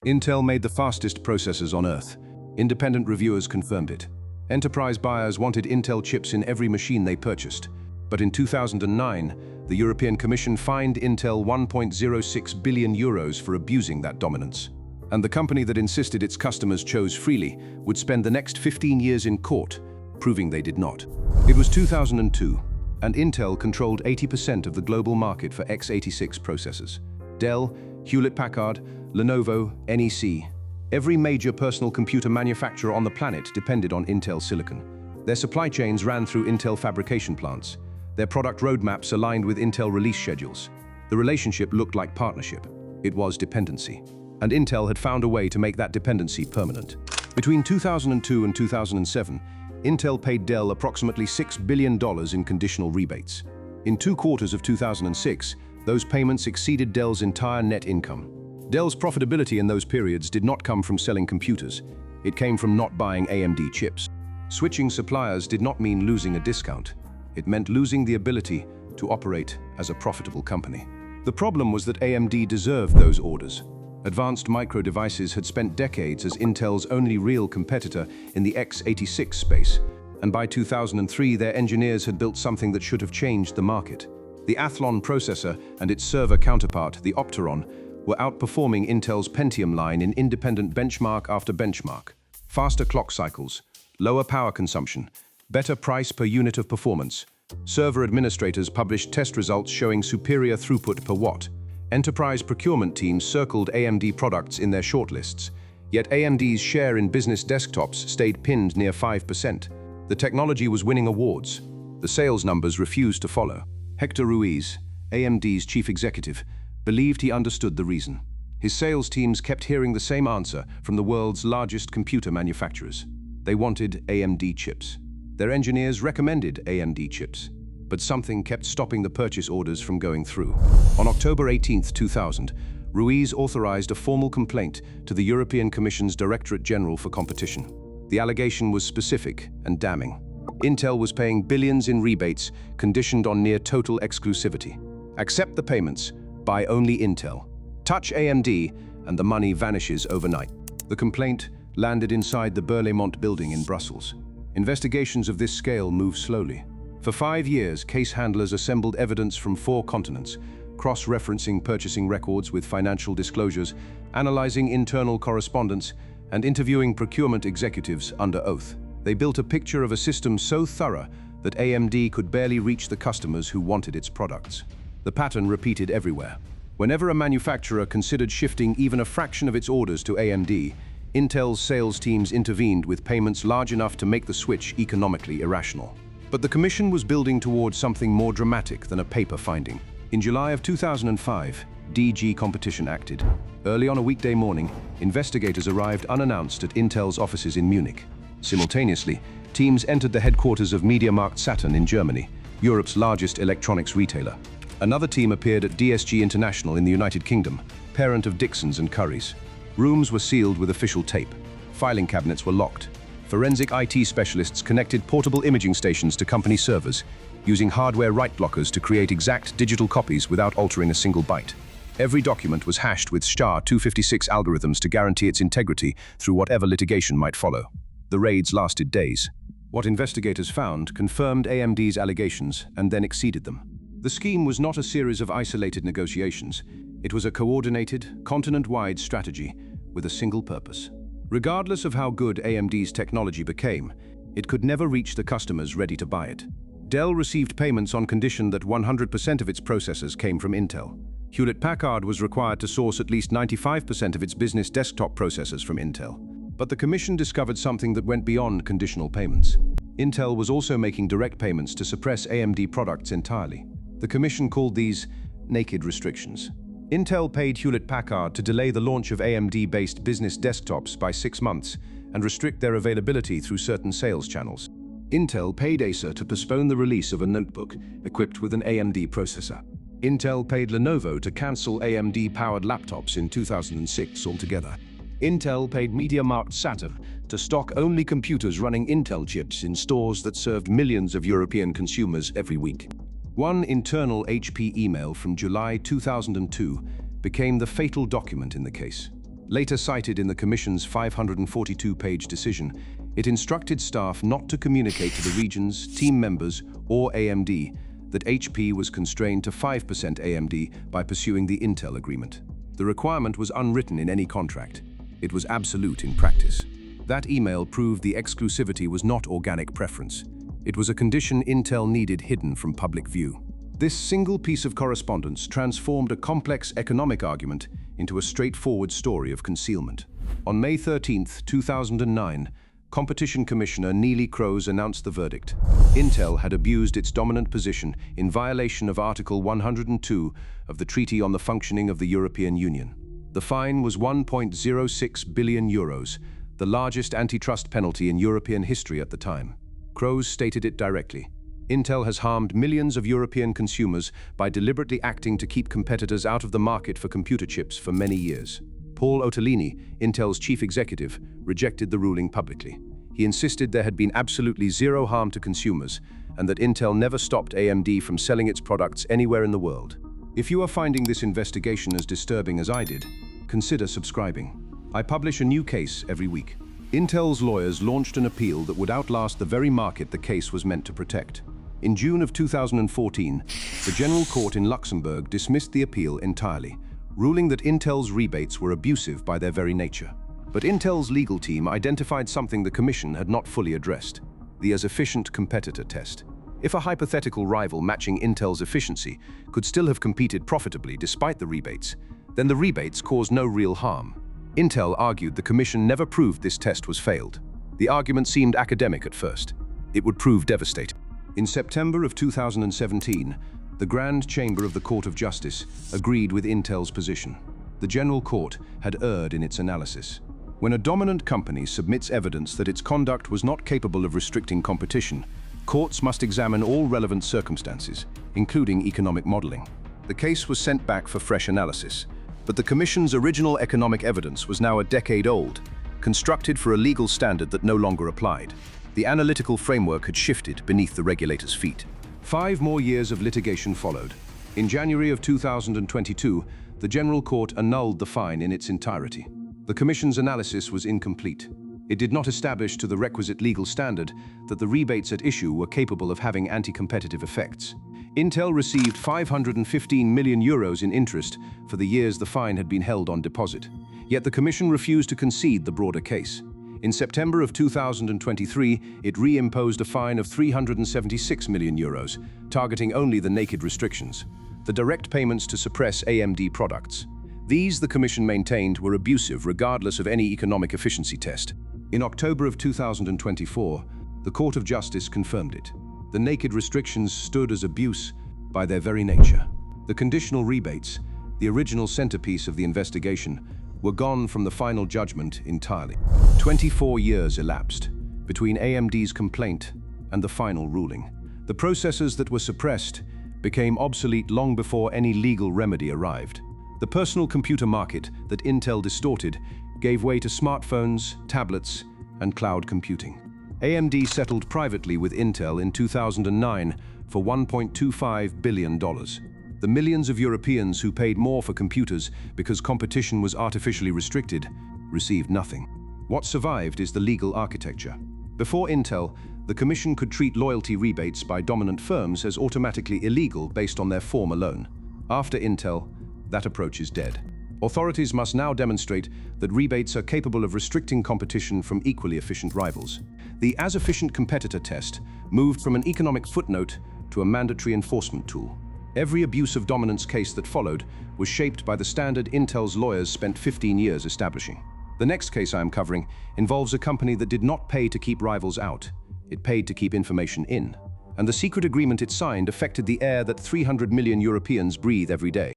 Intel made the fastest processors on Earth. Independent reviewers confirmed it. Enterprise buyers wanted Intel chips in every machine they purchased. But in 2009, the European Commission fined Intel 1.06 billion euros for abusing that dominance. And the company that insisted its customers chose freely would spend the next 15 years in court, proving they did not. It was 2002, and Intel controlled 80% of the global market for x86 processors. Dell, Hewlett-Packard, Lenovo, NEC. Every major personal computer manufacturer on the planet depended on Intel silicon. Their supply chains ran through Intel fabrication plants. Their product roadmaps aligned with Intel release schedules. The relationship looked like partnership. It was dependency. And Intel had found a way to make that dependency permanent. Between 2002 and 2007, Intel paid Dell approximately $6 billion in conditional rebates. In 2 quarters of 2006, those payments exceeded Dell's entire net income. Dell's profitability in those periods did not come from selling computers. It came from not buying AMD chips. Switching suppliers did not mean losing a discount. It meant losing the ability to operate as a profitable company. The problem was that AMD deserved those orders. Advanced Micro Devices had spent decades as Intel's only real competitor in the x86 space, and by 2003 their engineers had built something that should have changed the market. The Athlon processor and its server counterpart, the Opteron, were outperforming Intel's Pentium line in independent benchmark after benchmark. Faster clock cycles, lower power consumption, better price per unit of performance. Server administrators published test results showing superior throughput per watt. Enterprise procurement teams circled AMD products in their shortlists, yet AMD's share in business desktops stayed pinned near 5%. The technology was winning awards. The sales numbers refused to follow. Hector Ruiz, AMD's chief executive, believed he understood the reason. His sales teams kept hearing the same answer from the world's largest computer manufacturers. They wanted AMD chips. Their engineers recommended AMD chips, but something kept stopping the purchase orders from going through. On October 18, 2000, Ruiz authorized a formal complaint to the European Commission's Directorate General for Competition. The allegation was specific and damning. Intel was paying billions in rebates conditioned on near total exclusivity. Accept the payments, buy only Intel. Touch AMD, and the money vanishes overnight. The complaint landed inside the Berlaymont building in Brussels. Investigations of this scale move slowly. For 5 years, case handlers assembled evidence from 4 continents, cross-referencing purchasing records with financial disclosures, analyzing internal correspondence, and interviewing procurement executives under oath. They built a picture of a system so thorough that AMD could barely reach the customers who wanted its products. The pattern repeated everywhere. Whenever a manufacturer considered shifting even a fraction of its orders to AMD, Intel's sales teams intervened with payments large enough to make the switch economically irrational. But the Commission was building towards something more dramatic than a paper finding. In July of 2005, DG Competition acted. Early on a weekday morning, investigators arrived unannounced at Intel's offices in Munich. Simultaneously, teams entered the headquarters of Markt Saturn in Germany, Europe's largest electronics retailer. Another team appeared at DSG International in the United Kingdom, parent of Dixons and Currys. Rooms were sealed with official tape. Filing cabinets were locked. Forensic IT specialists connected portable imaging stations to company servers, using hardware write blockers to create exact digital copies without altering a single byte. Every document was hashed with SHA-256 algorithms to guarantee its integrity through whatever litigation might follow. The raids lasted days. What investigators found confirmed AMD's allegations and then exceeded them. The scheme was not a series of isolated negotiations. It was a coordinated, continent-wide strategy with a single purpose. Regardless of how good AMD's technology became, it could never reach the customers ready to buy it. Dell received payments on condition that 100% of its processors came from Intel. Hewlett-Packard was required to source at least 95% of its business desktop processors from Intel. But the Commission discovered something that went beyond conditional payments. Intel was also making direct payments to suppress AMD products entirely. The Commission called these naked restrictions. Intel paid Hewlett-Packard to delay the launch of AMD-based business desktops by 6 months and restrict their availability through certain sales channels. Intel paid Acer to postpone the release of a notebook equipped with an AMD processor. Intel paid Lenovo to cancel AMD-powered laptops in 2006 altogether. Intel paid Markt Saturn to stock only computers running Intel chips in stores that served millions of European consumers every week. One internal HP email from July 2002 became the fatal document in the case. Later cited in the Commission's 542-page decision, it instructed staff not to communicate to the region's team members or AMD that HP was constrained to 5% AMD by pursuing the Intel agreement. The requirement was unwritten in any contract. It was absolute in practice. That email proved the exclusivity was not organic preference. It was a condition Intel needed hidden from public view. This single piece of correspondence transformed a complex economic argument into a straightforward story of concealment. On May 13, 2009, Competition Commissioner Neelie Kroes announced the verdict. Intel had abused its dominant position in violation of Article 102 of the Treaty on the Functioning of the European Union. The fine was €1.06 billion, the largest antitrust penalty in European history at the time. Kroes stated it directly. Intel has harmed millions of European consumers by deliberately acting to keep competitors out of the market for computer chips for many years. Paul Otellini, Intel's chief executive, rejected the ruling publicly. He insisted there had been absolutely zero harm to consumers and that Intel never stopped AMD from selling its products anywhere in the world. If you are finding this investigation as disturbing as I did, consider subscribing. I publish a new case every week. Intel's lawyers launched an appeal that would outlast the very market the case was meant to protect. In June of 2014, the General Court in Luxembourg dismissed the appeal entirely, ruling that Intel's rebates were abusive by their very nature. But Intel's legal team identified something the Commission had not fully addressed: the as efficient competitor test. If a hypothetical rival matching Intel's efficiency could still have competed profitably despite the rebates, then the rebates caused no real harm. Intel argued the Commission never proved this test was failed. The argument seemed academic at first. It would prove devastating. In September of 2017, the Grand Chamber of the Court of Justice agreed with Intel's position. The General Court had erred in its analysis. When a dominant company submits evidence that its conduct was not capable of restricting competition, courts must examine all relevant circumstances, including economic modeling. The case was sent back for fresh analysis, but the Commission's original economic evidence was now a decade old, constructed for a legal standard that no longer applied. The analytical framework had shifted beneath the regulator's feet. 5 more years of litigation followed. In January of 2022, the General Court annulled the fine in its entirety. The Commission's analysis was incomplete. It did not establish to the requisite legal standard that the rebates at issue were capable of having anti-competitive effects. Intel received €515 million in interest for the years the fine had been held on deposit. Yet the Commission refused to concede the broader case. In September of 2023, it reimposed a fine of €376 million, targeting only the naked restrictions, the direct payments to suppress AMD products. These, the Commission maintained, were abusive regardless of any economic efficiency test. In October of 2024, the Court of Justice confirmed it. The naked restrictions stood as abuse by their very nature. The conditional rebates, the original centerpiece of the investigation, were gone from the final judgment entirely. 24 years elapsed between AMD's complaint and the final ruling. The processors that were suppressed became obsolete long before any legal remedy arrived. The personal computer market that Intel distorted gave way to smartphones, tablets, and cloud computing. AMD settled privately with Intel in 2009 for $1.25 billion. The millions of Europeans who paid more for computers because competition was artificially restricted received nothing. What survived is the legal architecture. Before Intel, the Commission could treat loyalty rebates by dominant firms as automatically illegal based on their form alone. After Intel, that approach is dead. Authorities must now demonstrate that rebates are capable of restricting competition from equally efficient rivals. The as efficient competitor test moved from an economic footnote to a mandatory enforcement tool. Every abuse of dominance case that followed was shaped by the standard Intel's lawyers spent 15 years establishing. The next case I am covering involves a company that did not pay to keep rivals out. It paid to keep information in. And the secret agreement it signed affected the air that 300 million Europeans breathe every day.